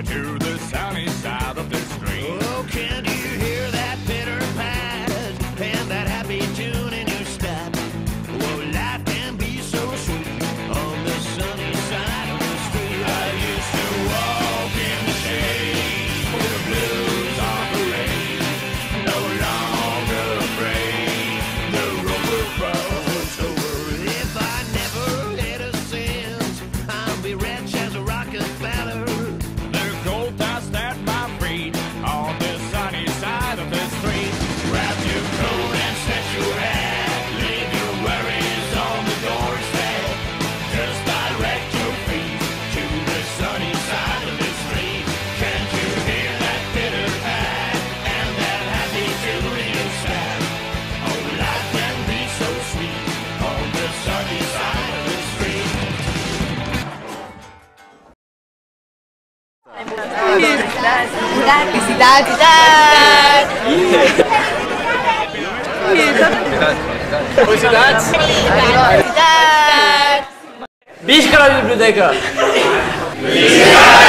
to the sunny side of the street. Oh, can you hear that pitter pat and that happy tune in your step? Oh, life can be so sweet on the sunny side of the street. I used to walk in the shade with the blues on parade, no longer afraid the road will cross over. If I never had a sense, I'll be rich as a Rockefeller. The cold dust at my feet on the sunny side of the street. Grab your coat and set your hat, leave your worries on the doorstep. Just direct your feet to the sunny side of the street. Can't you hear that pitter pat and that happy tune in your step? Oh, life can be so sweet on the sunny side of the street. Felicidades! Visca la biblioteca! Felicidades!